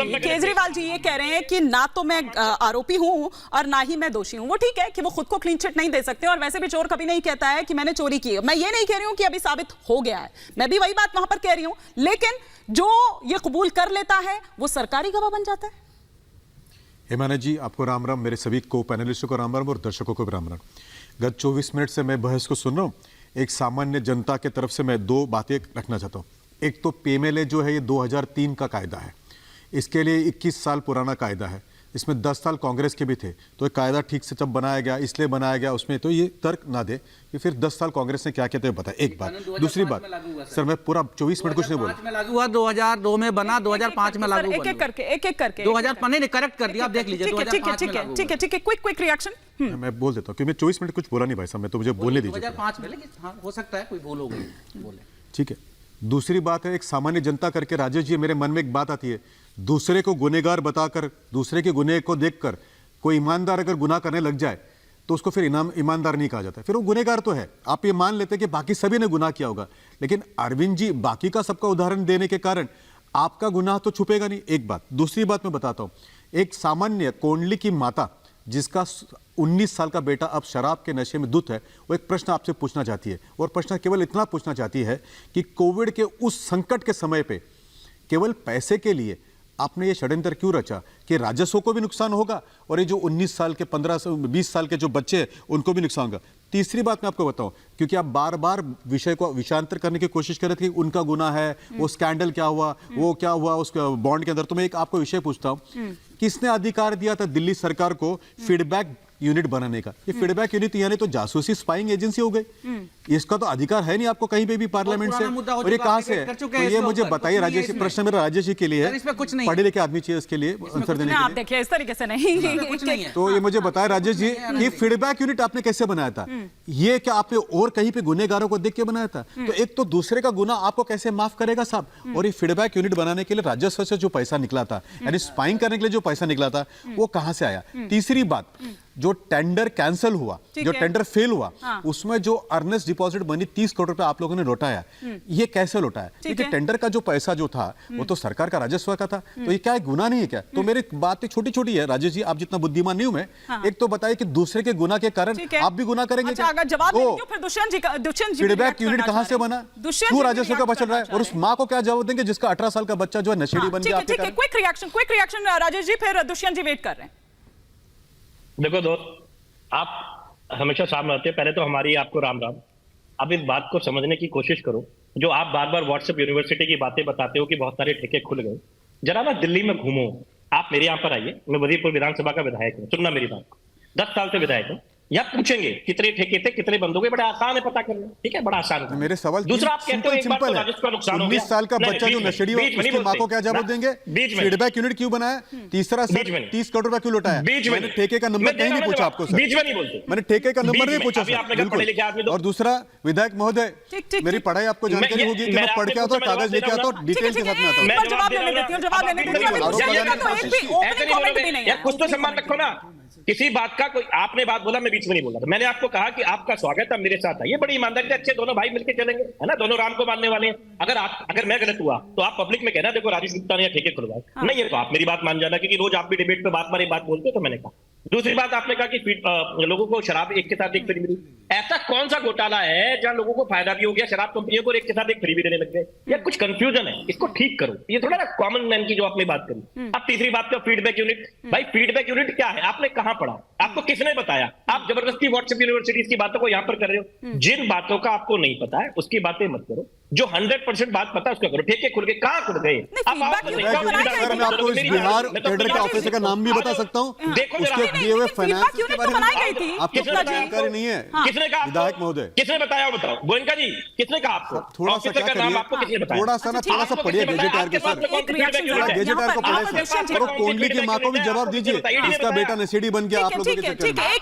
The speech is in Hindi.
केजरीवाल जी ये कह रहे हैं कि ना तो मैं आरोपी हूं और ना ही मैं दोषी हूं। वो ठीक है कि वो खुद को क्लीन चिट नहीं दे सकते, और वैसे भी चोर कभी नहीं कहता है कि मैंने चोरी की है। मैं ये नहीं कह रही हूं कि अभी साबित हो गया है, मैं भी वही बात वहां पर कह रही हूं, लेकिन जो ये कबूल कर लेता है वो सरकारी गवाह बन जाता है। हिमानत जी, आपको राम राम, मेरे सभी को पैनलिस्टों को राम राम और दर्शकों को भी राम राम। गत 24 मिनट से मैं बहस को सुन रहा हूँ। एक सामान्य जनता की तरफ से मैं दो बातें रखना चाहता हूँ। एक तो पीएमएलए जो है ये 2003 का कायदा है, इसके लिए 21 साल पुराना कायदा है, इसमें 10 साल कांग्रेस के भी थे, तो ये कायदा ठीक से जब बनाया गया इसलिए बनाया गया, उसमें तो ये तर्क ना दे कि फिर 10 साल कांग्रेस ने क्या कहते हैं बताया। एक बात। दूसरी बात, सर मैं पूरा 24 मिनट कुछ नहीं बोला। 2005 में लागू हुआ, 2002 में बना, 2005 में लागू हुआ। एक एक करके 2005 ने करेक्ट कर दिया, आप देख लीजिए। ठीक है, क्विक रिएक्शन। मैं बोल देता हूँ क्योंकि मैं 24 मिनट कुछ बोला नहीं भाई साहब, मैं तो मुझे बोलने दीजिए। 2005 में, लेकिन हाँ हो सकता है कोई भूल हो गई, बोले। ठीक है। दूसरी बात है, एक सामान्य जनता करके राजेश जी, मेरे मन में एक बात आती है, दूसरे को गुनहगार बताकर, दूसरे के गुनह को देखकर कोई ईमानदार अगर गुनाह करने लग जाए तो उसको फिर ईमानदार नहीं कहा जाता, फिर वो गुनहगार तो है। आप ये मान लेते कि बाकी सभी ने गुनाह किया होगा, लेकिन अरविंद जी बाकी का सबका उदाहरण देने के कारण आपका गुनाह तो छुपेगा नहीं। एक बात। दूसरी बात मैं बताता हूं, एक सामान्य कोंडली की माता जिसका 19 साल का बेटा अब शराब के नशे में धुत है, वो एक प्रश्न आपसे पूछना चाहती है, और प्रश्न केवल इतना पूछना चाहती है कि कोविड के उस संकट के समय पे केवल पैसे के लिए आपने ये षड्यंत्र क्यों रचा कि राजस्व को भी नुकसान होगा और ये जो 19 साल के 15-20 साल के जो बच्चे हैं उनको भी नुकसान होगा। तीसरी बात मैं आपको बताऊं, क्योंकि आप बार बार विषय को विषयांतर करने की कोशिश कर रहे थे कि उनका गुनाह है, वो स्कैंडल क्या हुआ, वो क्या हुआ उस बॉन्ड के अंदर, तो मैं एक आपको विषय पूछता हूं, किसने अधिकार दिया था दिल्ली सरकार को फीडबैक यूनिट बनाने का? ये फीडबैक यूनिट यानी तो जासूसी स्पाइंग एजेंसी हो गई। इसका तो अधिकार है नहीं आपको कहीं पे भी पार्लियामेंट से, और ये कहां से है? तो ये मुझे बताइए राजेश, प्रश्न मेरा राजेश जी के लिए है, पढ़े लिखे आदमी चाहिए इसके लिए आंसर देने के लिए। देखिए इस तरीके से नहीं। तो ये मुझे बताया राजेश जी कि फीडबैक यूनिट आपने कैसे बनाया था? ये क्या आपने और कहीं पे गुनहगारों को देख के बनाया था? तो एक तो दूसरे का गुनाह आपको कैसे माफ करेगा साहब? और ये फीडबैक यूनिट बनाने के लिए राजस्व से जो पैसा निकला था, यानी स्पाइंग करने के लिए जो पैसा निकला था, वो कहां से आया? तीसरी बात, जो टेंडर कैंसिल हुआ, जो टेंडर फेल हुआ, उसमें जो अर्नेस्ट डिपॉजिट मनी 30 करोड़ रुपए आप लोगों ने लौटाया, ये कैसे लौटाया? क्योंकि टेंडर का जो पैसा जो था वो तो सरकार का राजस्व का था, तो ये क्या गुनाह नहीं है क्या? तो मेरी बात छोटी छोटी है राजेश जी, आप जितना बुद्धिमान नहीं हूं मैं। एक तो बताइए कि दूसरे के गुनाह के कारण आप भी गुनाह करेंगे क्या? अगर जवाब नहीं दो फिर दुष्यंत जी फीडबैक यूनिट कहां से बना, क्यों राजस्व का बचल रहा है, और उस मां को क्या जवाब देंगे जिसका 18 साल का बच्चा जो है नशेड़ी बन गया? क्विक रिएक्शन राजेश जी, फिर दुष्यंत जी वेट कर रहे हैं। देखो दोस्त, आप हमेशा सामने आते हैं, पहले तो हमारी आपको राम राम। अब इस बात को समझने की कोशिश करो, जो आप बार बार व्हाट्सएप यूनिवर्सिटी की बातें बताते हो कि बहुत सारे ठेके खुल गए, जरा ना दिल्ली में घूमो, आप मेरे यहाँ पर आइए, मैं वजीरपुर विधानसभा का विधायक हूँ, सुनना मेरी बात को, 10 साल से विधायक हूँ। यहाँ पूछेंगे कितने ठेके थे, कितने बंद हो गए, बड़ा आसान है पता करना, ठीक है, बड़ा आसान है। मेरे सवाल दूसरा, आप कहते हो एक बार तो राजस्व का नुकसान हो गया, 19 साल का बच्चा जो नशेड़ी हो उसकी मां को क्या जवाब देंगे? फीडबैक यूनिट क्यों बनाया? तीसरा, 30 करोड़ रुपए क्यों लौटाया? मैंने ठेके का नंबर कहीं नहीं पूछा आपको सर, बीच में नहीं बोलते, मैंने ठेके का नंबर नहीं पूछा सर। और दूसरा, विधायक महोदय, मेरी पढ़ाई आपको जानकारी होगी कि मैं पढ़ के आता हूँ, कागज लेके आता हूँ, डिटेल के साथ में आता हूँ। कुछ तो सम्मान रखो ना, किसी बात का कोई आपने बात बोला, मैं बीच में नहीं बोला, मैंने आपको कहा कि आपका स्वागत है, मेरे साथ आइए, बड़ी ईमानदारी से, अच्छे दोनों भाई मिलकर चलेंगे, है ना, दोनों राम को मानने वाले हैं। अगर मैं गलत हुआ तो आप पब्लिक में कहना देखो राजेश गुप्ता ने यहाँ ठेके खुलवाए, नहीं है तो आप मेरी बात मान जाना, क्योंकि रोज आप भी डिबेट पे बात बोलते हो, तो मैंने कहा। दूसरी बात, आपने कहा कि लोगों को शराब एक के साथ एक फ्री मिली, ऐसा कौन सा घोटाला है जहां लोगों को फायदा भी हो गया, शराब कंपनियों को एक के साथ एक फ्री भी देने लग गए? या कुछ कंफ्यूजन है, इसको ठीक करो, ये थोड़ा ना कॉमन मैन की जो आपने बात करी। अब तीसरी बात का फीडबैक यूनिट, भाई फीडबैक यूनिट क्या है, आपने कहां पढ़ा, आपको किसने बताया? आप जबरदस्ती व्हाट्सएप यूनिवर्सिटीज की बातों को यहां पर कर रहे हो। जिन बातों का आपको नहीं पता है उसकी बातें मत करो, जो 100% बात पता है उसका करो। ठेके खुल गए, कहां खुल गए? मैं आपको इस बिहार कैडर के ऑफिसर का नाम भी बता सकता हूँ, उसके दिए हुए फाइनेंस के बारे में आपको जानकारी नहीं है। किसने कहा? विधायक महोदय, किसने बताया? बताओ गोयनका जी, किसने कहा आपको? थोड़ा सा क्या करिए, थोड़ा सा पढ़िए गेजेटियर के सर, गेजेटियर को पढ़े सर, कोंडली की माँ को भी जवाब दीजिए, इसका बेटा नशेड़ी बन गया आप लोगों के चक्कर में।